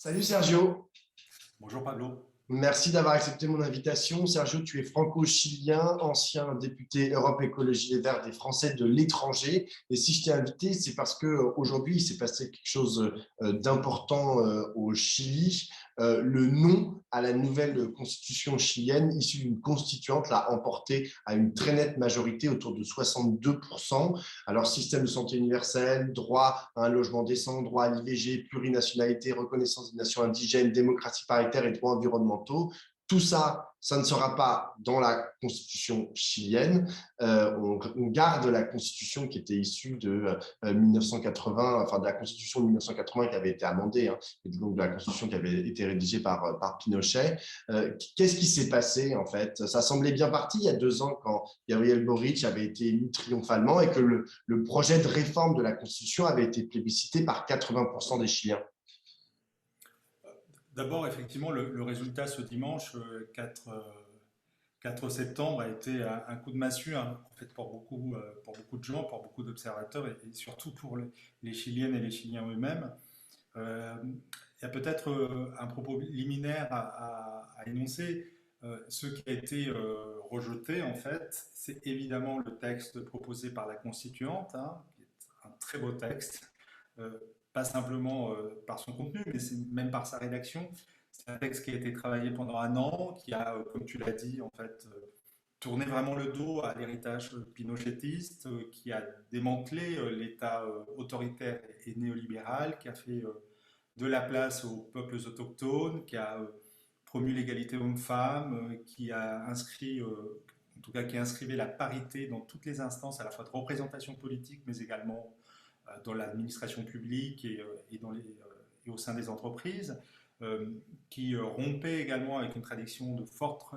Salut Sergio, Bonjour Pablo. merci d'avoir accepté mon invitation. Sergio, tu es franco-chilien, ancien député Europe Écologie Les Verts des Français de l'étranger. Et si je t'ai invité, c'est parce que aujourd'hui, il s'est passé quelque chose d'important au Chili. Le non à la nouvelle constitution chilienne, issue d'une constituante, l'a emporté à une très nette majorité, autour de 62%. Alors, système de santé universel, droit à un logement décent, droit à l'IVG, plurinationalité, reconnaissance des nations indigènes, démocratie paritaire et droits environnementaux. Tout ça, ça ne sera pas dans la constitution chilienne. On garde la constitution qui était issue de 1980, enfin de la constitution de 1980 qui avait été amendée, hein, et donc de la constitution qui avait été rédigée par Pinochet. Qu'est-ce qui s'est passé en fait? Ça semblait bien parti il y a 2 ans quand Gabriel Boric avait été élu triomphalement et que le projet de réforme de la Constitution avait été plébiscité par 80% des Chiliens. D'abord, effectivement, le résultat ce dimanche, 4 septembre, a été un coup de massue, hein, en fait, pour beaucoup de gens, pour beaucoup d'observateurs et surtout pour les Chiliennes et les Chiliens eux-mêmes. Il y a peut-être un propos liminaire à énoncer. Ce qui a été rejeté, en fait, c'est évidemment le texte proposé par la Constituante, hein, qui est un très beau texte, euh, pas simplement par son contenu, mais c'est même par sa rédaction. C'est un texte qui a été travaillé pendant un an, qui a, comme tu l'as dit, en fait, tourné vraiment le dos à l'héritage pinochetiste, qui a démantelé l'État autoritaire et néolibéral, qui a fait de la place aux peuples autochtones, qui a promu l'égalité homme-femme, qui a inscrit, en tout cas qui a inscrivé la parité dans toutes les instances, à la fois de représentation politique, mais également dans l'administration publique et au sein des entreprises, qui rompait également avec une tradition de forte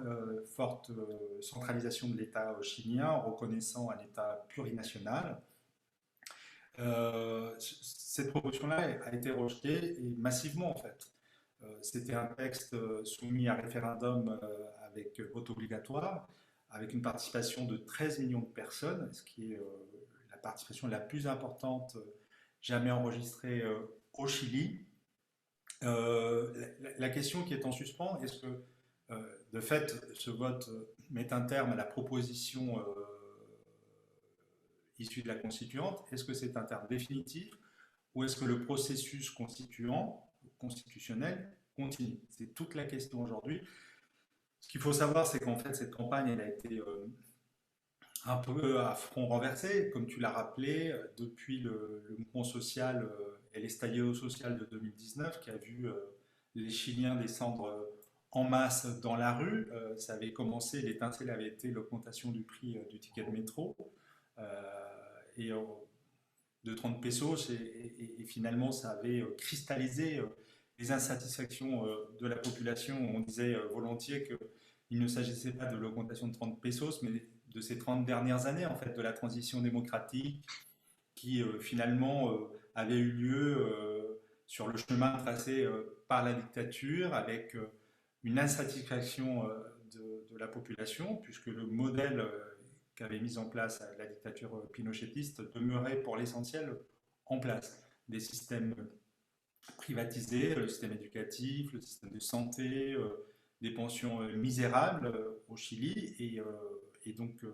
centralisation de l'État chilien, en reconnaissant un État plurinational. Cette proposition-là a été rejetée et massivement en fait. C'était un texte soumis à référendum avec vote obligatoire, avec une participation de 13 millions de personnes, ce qui est la participation la plus importante jamais enregistrée au Chili. La question qui est en suspens, est-ce que de fait ce vote met un terme à la proposition issue de la constituante? Est-ce que c'est un terme définitif ou est-ce que le processus constitutionnel continue? C'est toute la question aujourd'hui. Ce qu'il faut savoir, c'est qu'en fait, cette campagne, elle a été un peu à front renversé, comme tu l'as rappelé, depuis le mouvement social et l'estallido social de 2019, qui a vu les Chiliens descendre en masse dans la rue. Ça avait commencé, l'étincelle avait été l'augmentation du prix du ticket de métro. Et de 30 pesos et finalement ça avait cristallisé les insatisfactions de la population. On disait volontiers qu'il ne s'agissait pas de l'augmentation de 30 pesos, mais de ces 30 dernières années, en fait, de la transition démocratique qui finalement avait eu lieu sur le chemin tracé par la dictature avec une insatisfaction de la population, puisque le modèle qu'avait mis en place la dictature pinochetiste demeurait pour l'essentiel en place. Des systèmes privatisés, le système éducatif, le système de santé, des pensions misérables au Chili. Et donc,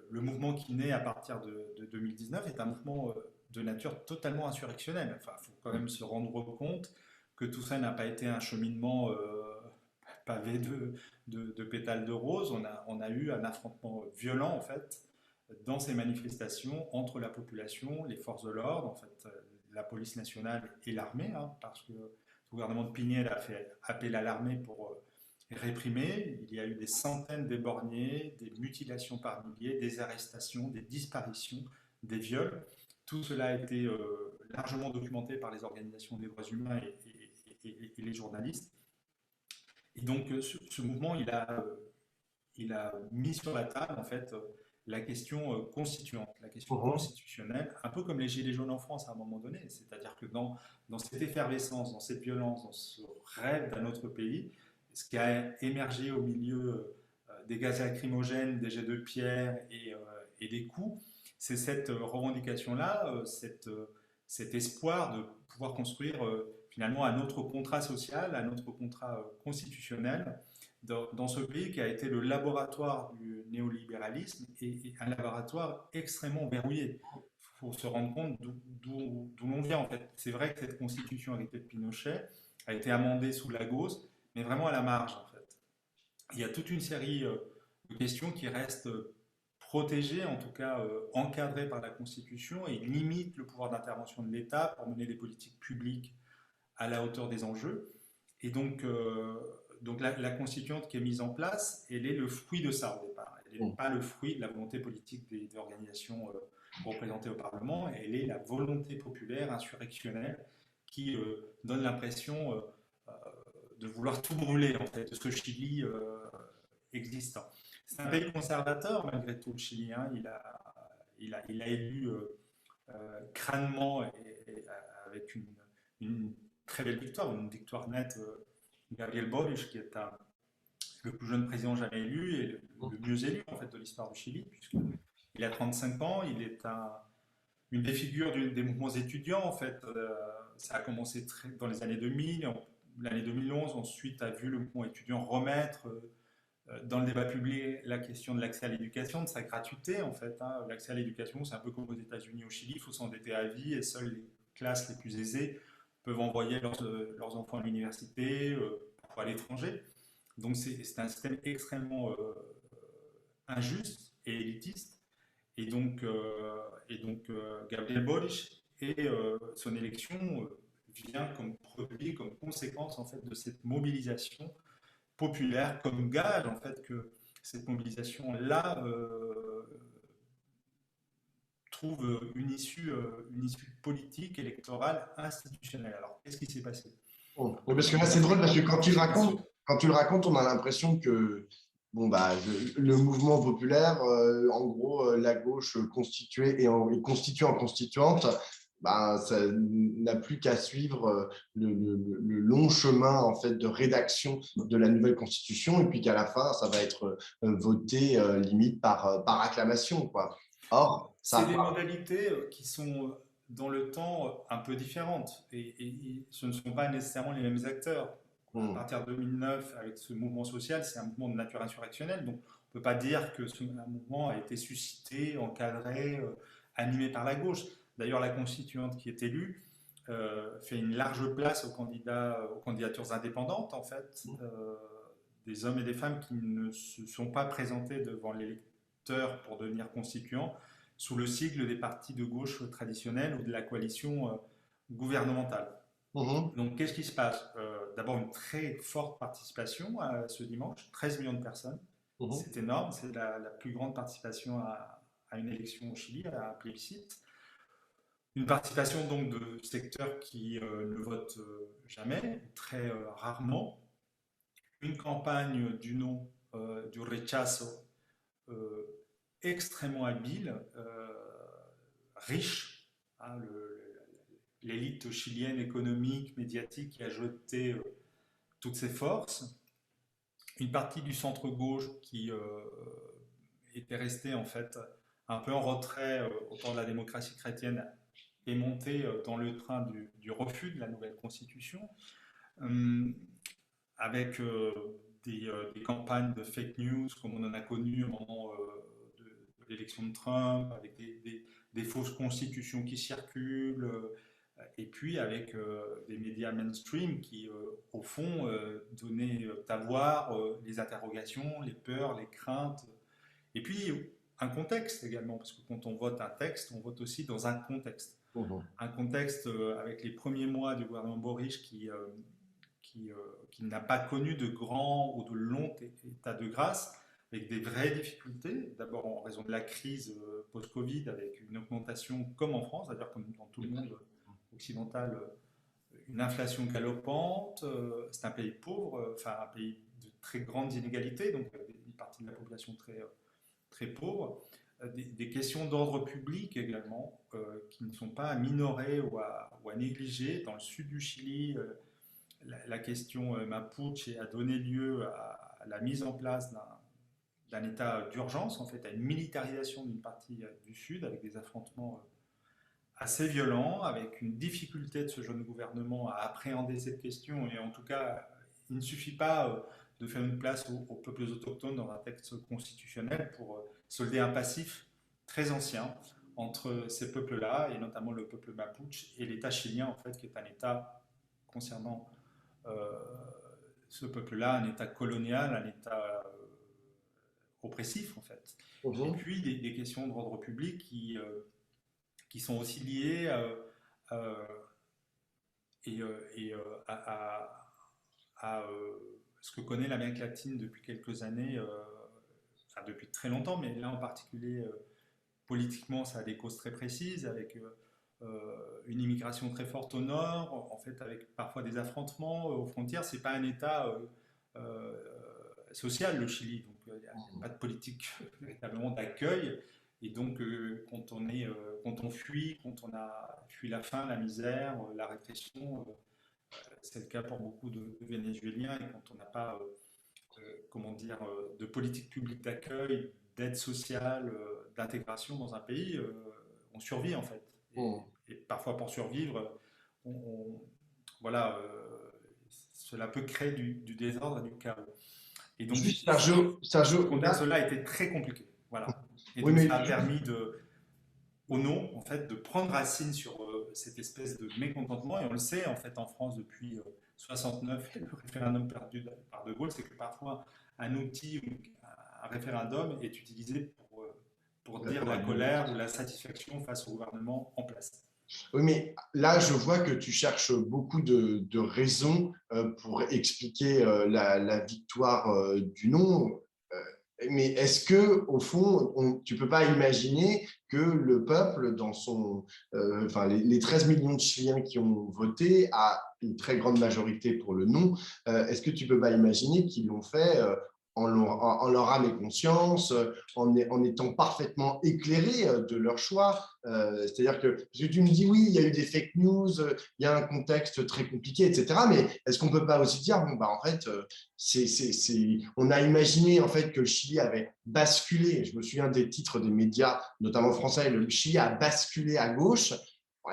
le mouvement qui naît à partir de 2019 est un mouvement de nature totalement insurrectionnelle. Enfin, il faut quand même se rendre compte que tout ça n'a pas été un cheminement pavé de pétales de rose. On a eu un affrontement violent, en fait, dans ces manifestations entre la population, les forces de l'ordre, en fait, la police nationale et l'armée, hein, parce que le gouvernement de Piñera a fait appel à l'armée pour réprimer. Il y a eu des centaines d'éborgnés, des mutilations par milliers, des arrestations, des disparitions, des viols. Tout cela a été largement documenté par les organisations des droits humains et les journalistes. Et donc, ce mouvement, il a mis sur la table, en fait, la question constituante, la question Mhm. constitutionnelle, un peu comme les Gilets jaunes en France à un moment donné. C'est-à-dire que dans cette effervescence, dans cette violence, dans ce rêve d'un autre pays, ce qui a émergé au milieu des gaz lacrymogènes, des jets de pierre et des coups, c'est cette revendication-là, cet espoir de pouvoir construire finalement un autre contrat social, un autre contrat constitutionnel dans ce pays qui a été le laboratoire du néolibéralisme et un laboratoire extrêmement verrouillé. Il faut se rendre compte d'où l'on vient en fait. C'est vrai que cette constitution héritée de Pinochet a été amendée sous Lagos, mais vraiment à la marge en fait. Il y a toute une série de questions qui restent protégées, en tout cas encadrées par la Constitution et limitent le pouvoir d'intervention de l'État pour mener des politiques publiques à la hauteur des enjeux. Et donc la constituante qui est mise en place, elle est le fruit de ça au départ. Elle n'est pas le fruit de la volonté politique des organisations représentées au Parlement, elle est la volonté populaire insurrectionnelle qui donne l'impression de vouloir tout brûler en fait, de ce Chili existant. C'est un pays conservateur malgré tout le Chili. Hein. Il a élu crânement et avec une très belle victoire, une victoire nette. Gabriel Boric, qui est le plus jeune président jamais élu et le mieux élu en fait de l'histoire du Chili, puisqu'il a 35 ans, il est une des figures des mouvements étudiants en fait. Ça a commencé dans les années 2000, l'année 2011, ensuite a vu le mouvement étudiant remettre dans le débat public la question de l'accès à l'éducation, de sa gratuité en fait. Hein. L'accès à l'éducation, c'est un peu comme aux États-Unis, au Chili, il faut s'endetter à vie et seules les classes les plus aisées peuvent envoyer leurs enfants à l'université, à l'étranger. Donc c'est un système extrêmement injuste et élitiste. Et donc Gabriel Boric et son élection vient comme produit, comme conséquence en fait de cette mobilisation populaire, comme gage en fait que cette mobilisation-là trouve une issue politique, électorale, institutionnelle. Alors, qu'est-ce qui s'est passé? Oui, parce que là, c'est drôle, parce que quand tu le racontes, on a l'impression que bon, bah, le mouvement populaire, en gros, la gauche constituée et constituée en constituante, bah, ça n'a plus qu'à suivre le long chemin en fait, de rédaction de la nouvelle constitution, et puis qu'à la fin, ça va être voté limite par acclamation, quoi. Or, C'est ça des modalités qui sont dans le temps un peu différentes et ce ne sont pas nécessairement les mêmes acteurs. À pas. partir de 2009, avec ce mouvement social, c'est un mouvement de nature insurrectionnelle, donc on ne peut pas dire que ce mouvement a été suscité, encadré, animé par la gauche. D'ailleurs, la constituante qui est élue fait une large place aux candidatures indépendantes, en fait, des hommes et des femmes qui ne se sont pas présentés devant l'électeur pour devenir constituants sous le sigle des partis de gauche traditionnels ou de la coalition gouvernementale. Donc, qu'est-ce qui se passe? D'abord, une très forte participation ce dimanche, 13 millions de personnes. C'est énorme, c'est la plus grande participation à une élection au Chili, à un plébiscite. Une participation donc de secteurs qui ne votent jamais, très rarement. Une campagne du non, du rechazo, extrêmement habile, riche. Hein, l'élite chilienne économique, médiatique qui a jeté toutes ses forces. Une partie du centre-gauche qui était restée en fait un peu en retrait au temps de la démocratie chrétienne est montée dans le train du refus de la nouvelle constitution, avec des campagnes de fake news comme on en a connu au moment de l'élection de Trump, avec des fausses constitutions qui circulent, et puis avec des médias mainstream qui, au fond, donnaient à voir les interrogations, les peurs, les craintes, et puis un contexte également, parce que quand on vote un texte, on vote aussi dans un contexte. Un contexte avec les premiers mois du gouvernement Boric qui n'a pas connu de grand ou de long état de grâce, avec des vraies difficultés, d'abord en raison de la crise post-Covid, avec une augmentation comme en France, c'est-à-dire comme dans tout le monde occidental, une inflation galopante, c'est un pays pauvre, enfin un pays de très grandes inégalités, donc une partie de la population très pauvre, des questions d'ordre public également, qui ne sont pas à minorer ou à négliger. Dans le sud du Chili, la question Mapuche a donné lieu à la mise en place d'un état d'urgence, en fait, à une militarisation d'une partie du sud, avec des affrontements assez violent, avec une difficulté de ce jeune gouvernement à appréhender cette question. Et en tout cas, il ne suffit pas de faire une place aux peuples autochtones dans un texte constitutionnel pour solder un passif très ancien entre ces peuples-là, et notamment le peuple mapuche, et l'État chilien, en fait, qui est un État concernant euh, ce peuple-là, un État colonial, un État oppressif, en fait. Et Mhm. puis des questions d'ordre public qui sont aussi liées euh, à ce que connaît l'Amérique latine depuis quelques années, enfin depuis très longtemps, mais là en particulier politiquement, ça a des causes très précises, avec une immigration très forte au nord, en fait avec parfois des affrontements aux frontières. C'est pas un État euh, social, le Chili, donc il n'y a pas de politique véritablement d'accueil. Et donc, quand on fuit, quand on a fui la faim, la misère, la répression, c'est le cas pour beaucoup de Vénézuéliens, et quand on n'a pas, comment dire, de politique publique d'accueil, d'aide sociale, d'intégration dans un pays, on survit en fait. Mhm. Et parfois pour survivre, voilà, cela peut créer du désordre et du chaos. Et donc Juste, ce Sergio, là, contexte-là a été très compliqué. Voilà. Et oui, donc mais ça a permis au nom, en fait, de prendre racine sur cette espèce de mécontentement. Et on le sait, en fait, en France, depuis 69 et le référendum perdu par De Gaulle, c'est que parfois un outil ou un référendum est utilisé pour dire la colère ou la satisfaction face au gouvernement en place. oui, mais là, je vois que tu cherches beaucoup de raisons pour expliquer la victoire du non. Euh, mais est-ce que, au fond, tu peux pas imaginer que le peuple, enfin, les 13 millions de Chiliens qui ont voté, à une très grande majorité pour le non, est-ce que tu peux pas imaginer qu'ils l'ont fait en leur âme et conscience, en étant parfaitement éclairés de leur choix? C'est-à-dire que, parce que tu me dis, oui, il y a eu des fake news, il y a un contexte très compliqué, etc. Mais est-ce qu'on ne peut pas aussi dire, bon, bah, en fait, on a imaginé en fait, que le Chili avait basculé, je me souviens des titres des médias, notamment français, le Chili a basculé à gauche.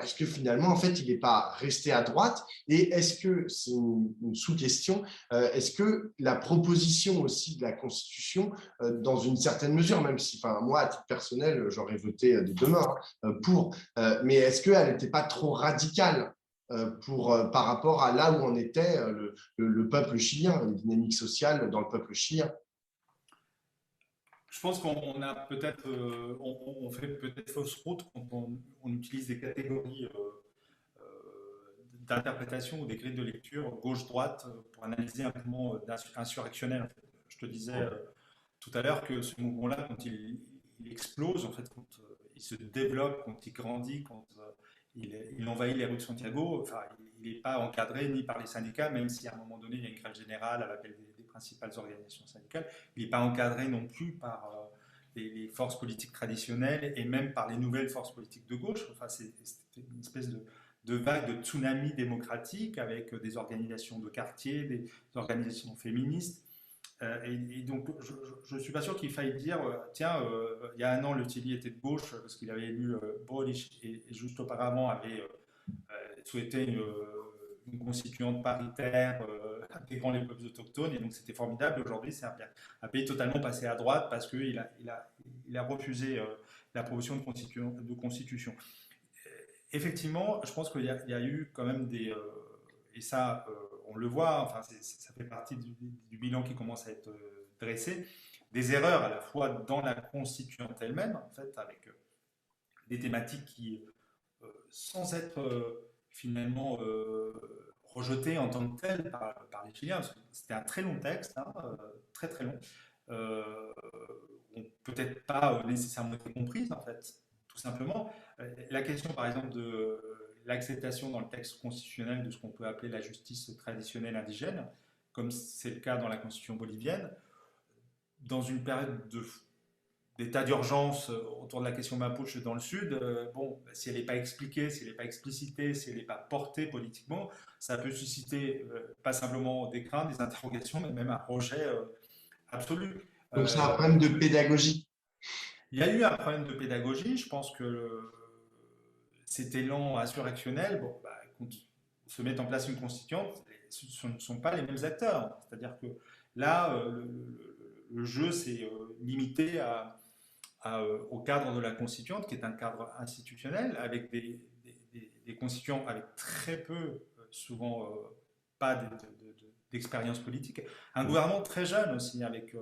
Est-ce que finalement, en fait, il n'est pas resté à droite? Et est-ce que, c'est une sous-question, est-ce que la proposition aussi de la Constitution, dans une certaine mesure, même si, enfin, moi, à titre personnel, j'aurais voté de demain pour. Mais est-ce qu'elle n'était pas trop radicale par rapport à là où en était le peuple chilien, les dynamiques sociales dans le peuple chilien? Je pense qu'on a peut-être, on fait peut-être fausse route quand on utilise des catégories d'interprétation ou des grilles de lecture gauche-droite pour analyser un mouvement insurrectionnel. En fait. Je te disais tout à l'heure que ce mouvement-là, quand il explose, en fait, quand il se développe, quand il grandit, quand il envahit les rues de Santiago, enfin, il n'est pas encadré ni par les syndicats, même si à un moment donné, il y a une grève générale à laquelle des principales organisations syndicales, il n'est pas encadré non plus par les forces politiques traditionnelles et même par les nouvelles forces politiques de gauche. Enfin, c'est une espèce de vague de tsunami démocratique avec des organisations de quartier, des organisations féministes. Et donc, je ne suis pas sûr qu'il faille dire, tiens, il y a un an, le Chili était de gauche parce qu'il avait élu Boric et juste auparavant avait souhaité une constituante paritaire intégrant les peuples autochtones. Et donc, c'était formidable. Aujourd'hui, c'est un pays totalement passé à droite parce qu'il a refusé la proposition de constitution. Effectivement, je pense qu'il y a eu quand même et ça, on le voit, enfin, ça fait partie du bilan qui commence à être dressé, des erreurs à la fois dans la constituante elle-même, en fait, avec des thématiques qui, sans être finalement rejetées en tant que telles par les Chiliens, parce que c'était un très long texte, hein, très très long, euh, ont peut-être pas nécessairement été comprises, en fait, tout simplement. La question, par exemple, de l'acceptation dans le texte constitutionnel de ce qu'on peut appeler la justice traditionnelle indigène, comme c'est le cas dans la constitution bolivienne, dans une période d'état d'urgence autour de la question mapuche dans le sud, bon, si elle n'est pas expliquée, si elle n'est pas explicitée, si elle n'est pas portée politiquement, ça peut susciter pas simplement des craintes, des interrogations, mais même un rejet absolu. Donc, c'est un Euh, problème de pédagogie. il y a eu un problème de pédagogie. Je pense que cet élan insurrectionnel, bon, bah, se met en place une constituante, ce ne sont pas les mêmes acteurs. C'est-à-dire que là, le jeu s'est limité au cadre de la constituante, qui est un cadre institutionnel, avec des constituants avec très peu, souvent pas d'expérience politique. Un gouvernement très jeune aussi, avec,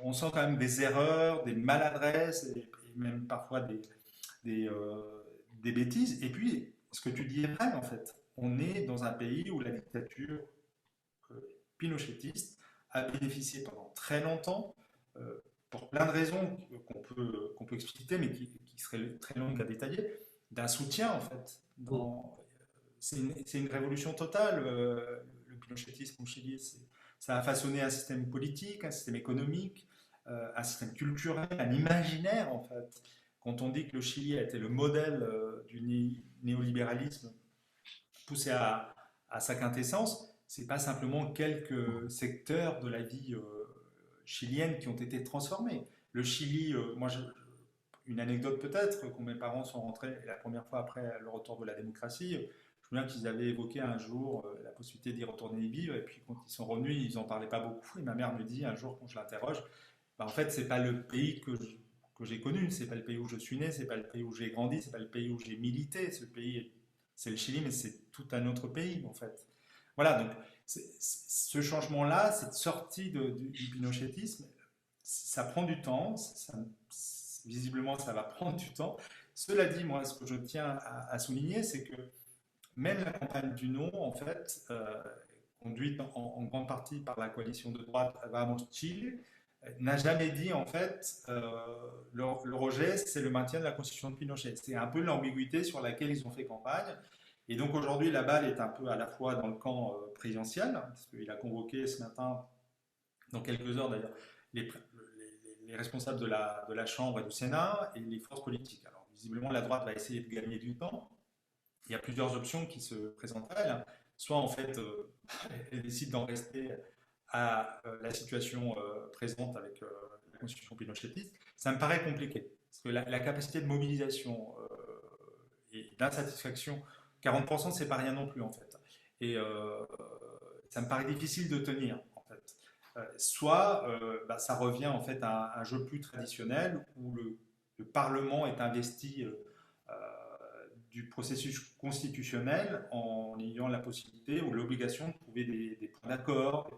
on sent quand même des erreurs, des maladresses, et même parfois des bêtises. Et puis, ce que tu dis est vrai, en fait. On est dans un pays où la dictature pinochetiste a bénéficié pendant très longtemps, pour plein de raisons qu'on peut expliquer, mais qui seraient très longues à détailler, d'un soutien, en fait. C'est une révolution totale, le pinochétisme au Chili. Ça a façonné un système politique, un système économique, un système culturel, un imaginaire, en fait. Quand on dit que le Chili a été le modèle du néolibéralisme poussé à sa quintessence, c'est pas simplement quelques secteurs de la vie chilienne qui ont été transformés. Le Chili, une anecdote peut-être, quand mes parents sont rentrés la première fois après le retour de la démocratie, je me souviens qu'ils avaient évoqué un jour la possibilité d'y retourner vivre, et puis quand ils sont revenus, ils n'en parlaient pas beaucoup, et ma mère me dit un jour, quand je l'interroge, bah, en fait, c'est pas le pays que j'ai connu, c'est pas le pays où je suis né, c'est pas le pays où j'ai grandi, c'est pas le pays où j'ai milité, ce pays, c'est le Chili, mais c'est tout un autre pays, en fait. Voilà, donc ce changement-là, cette sortie du pinochétisme, ça prend du temps, visiblement ça va prendre du temps. Cela dit, moi, ce que je tiens à souligner, c'est que même la campagne du non, en fait, conduite en grande partie par la coalition de droite Vamos Chile, n'a jamais dit, en fait, le rejet, c'est le maintien de la constitution de Pinochet. C'est un peu l'ambiguïté sur laquelle ils ont fait campagne. Et donc aujourd'hui, la balle est un peu à la fois dans le camp présidentiel, parce qu'il a convoqué ce matin, dans quelques heures d'ailleurs, les responsables de la Chambre et du Sénat et les forces politiques. Alors visiblement, la droite va essayer de gagner du temps. Il y a plusieurs options qui se présentent à elle. Soit en fait, elle décide d'en rester à la situation présente avec la constitution pinochetiste. Ça me paraît compliqué, parce que la capacité de mobilisation et d'insatisfaction, 40% c'est pas rien non plus en fait. Et ça me paraît difficile de tenir en fait. Soit bah, ça revient en fait à un jeu plus traditionnel où le Parlement est investi du processus constitutionnel en ayant la possibilité ou l'obligation de trouver des points d'accord,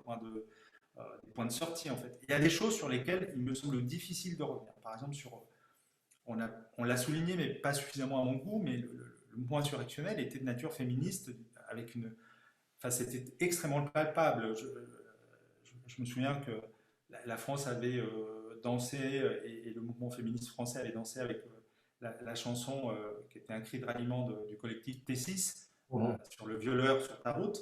des points de sortie en fait. Il y a des choses sur lesquelles il me semble difficile de revenir. Par exemple, on l'a souligné, mais pas suffisamment à mon goût, mais le mouvement insurrectionnel était de nature féministe, avec enfin, c'était extrêmement palpable. Je me souviens que la France avait dansé, et le mouvement féministe français avait dansé avec la chanson qui était un cri de ralliement du collectif T6, sur le violeur sur ta route.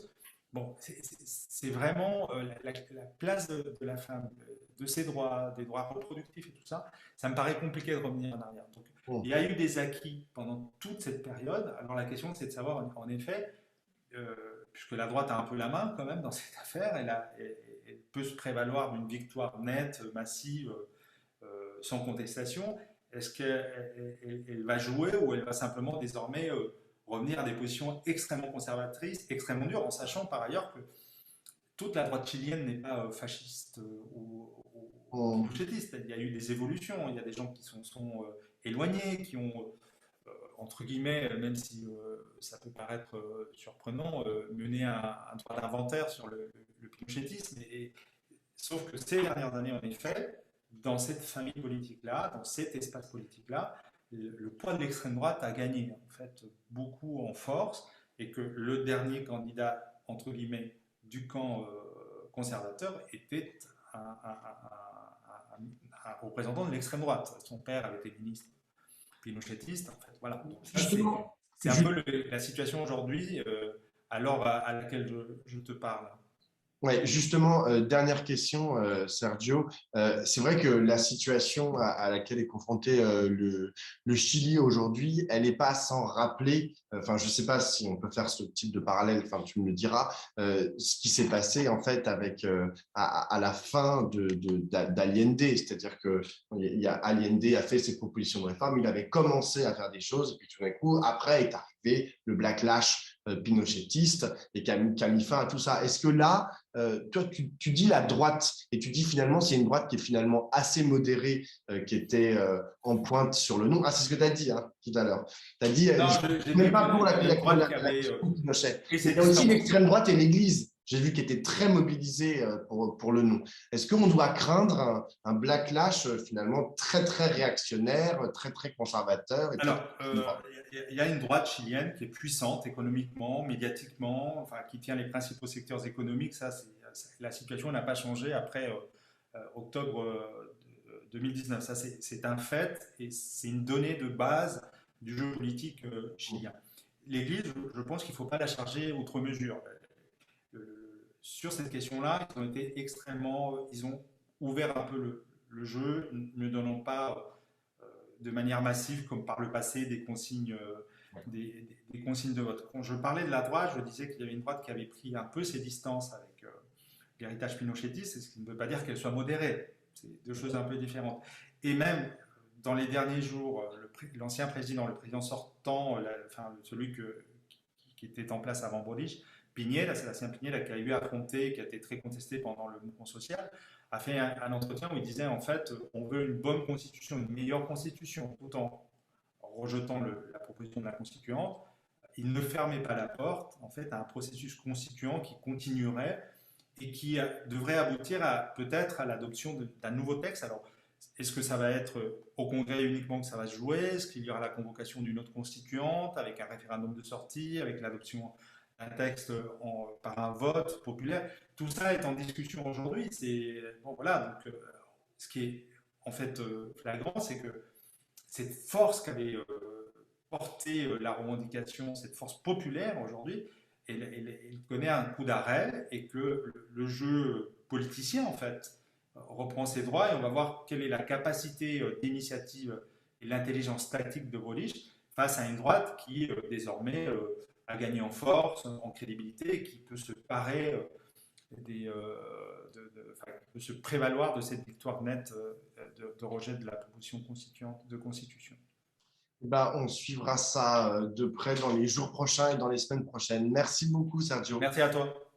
Bon, c'est vraiment la place de la femme, de ses droits, des droits reproductifs et tout ça. Ça me paraît compliqué de revenir en arrière. Donc, il y a eu des acquis pendant toute cette période. Alors la question, c'est de savoir, en effet, puisque la droite a un peu la main quand même dans cette affaire, elle peut se prévaloir d'une victoire nette, massive, sans contestation. Est-ce qu'elle va jouer, ou elle va simplement désormais revenir à des positions extrêmement conservatrices, extrêmement dures, en sachant par ailleurs que toute la droite chilienne n'est pas fasciste ou pinochetiste. Il y a eu des évolutions, il y a des gens qui sont éloignés, qui ont, entre guillemets, même si ça peut paraître surprenant, mené un droit d'inventaire sur le pinochettisme. Sauf que ces dernières années, en effet, dans cette famille politique-là, dans cet espace politique-là, le poids de l'extrême droite a gagné en fait beaucoup en force, et que le dernier candidat, entre guillemets, du camp conservateur était un représentant de l'extrême droite. Son père avait été ministre pinochetiste. En fait, voilà. C'est un peu la situation aujourd'hui, à l'heure à laquelle je te parle. Ouais, justement, dernière question, Sergio. C'est vrai que la situation à laquelle est confronté le Chili aujourd'hui, elle n'est pas sans rappeler, enfin, je ne sais pas si on peut faire ce type de parallèle, enfin, tu me le diras, ce qui s'est passé en fait avec, à la fin d'Allende, c'est-à-dire que Allende a fait ses propositions de réforme, il avait commencé à faire des choses, et puis tout d'un coup, après est arrivé le backlash pinochetiste et qui a mis fin à tout ça. Est-ce que là, toi, tu dis la droite et tu dis finalement, c'est une droite qui est finalement assez modérée, qui était en pointe sur le nom. Ah, c'est ce que tu as dit tout à l'heure. Tu as dit, Non, je j'ai ne suis même dit pas pour qu'il y avait une droite qui la avait Pinochet. pris Mais ses il y a aussi distances. l'extrême droite et l'Église. J'ai vu qui était très mobilisée pour le nom. Est-ce qu'on doit craindre un backlash finalement très, très réactionnaire, très, très conservateur et peut-être Alors, il y a une droite chilienne qui est puissante économiquement, médiatiquement, enfin, qui tient les principaux secteurs économiques. La situation n'a pas changé après octobre 2019. Ça, c'est un fait et c'est une donnée de base du jeu politique chilien. L'Église, je pense qu'il ne faut pas la charger outre mesure. Sur cette question-là, ils ont été extrêmement, ils ont ouvert un peu le jeu, ne donnant pas de manière massive, comme par le passé, des consignes, des consignes de vote. Quand je parlais de la droite, je disais qu'il y avait une droite qui avait pris un peu ses distances avec l'héritage pinochetiste, ce qui ne veut pas dire qu'elle soit modérée. C'est deux choses un peu différentes. Et même dans les derniers jours, l'ancien président, le président sortant, enfin, celui qui était en place avant Boric, Piñera, Sébastien Piñera, qui a eu affronté, qui a été très contesté pendant le mouvement social, a fait un entretien où il disait en fait on veut une bonne constitution, une meilleure constitution, tout en rejetant la proposition de la constituante. Il ne fermait pas la porte en fait à un processus constituant qui continuerait et qui devrait aboutir à peut-être à l'adoption d'un nouveau texte. Alors, est-ce que ça va être au Congrès uniquement que ça va se jouer? Est-ce qu'il y aura la convocation d'une autre constituante avec un référendum de sortie, avec l'adoption d'un texte par un vote populaire? Tout ça est en discussion aujourd'hui. C'est bon, voilà. Donc, ce qui est en fait flagrant, c'est que cette force qu'avait porté la revendication, cette force populaire aujourd'hui, elle connaît un coup d'arrêt et que le jeu politicien, en fait, reprend ses droits et on va voir quelle est la capacité d'initiative et l'intelligence tactique de Boric face à une droite qui, désormais, a gagné en force, en crédibilité et qui peut se parer enfin, peut se prévaloir de cette victoire nette de rejet de la proposition constituante de constitution. Ben, on suivra ça de près dans les jours prochains et dans les semaines prochaines. Merci beaucoup, Sergio. Merci à toi.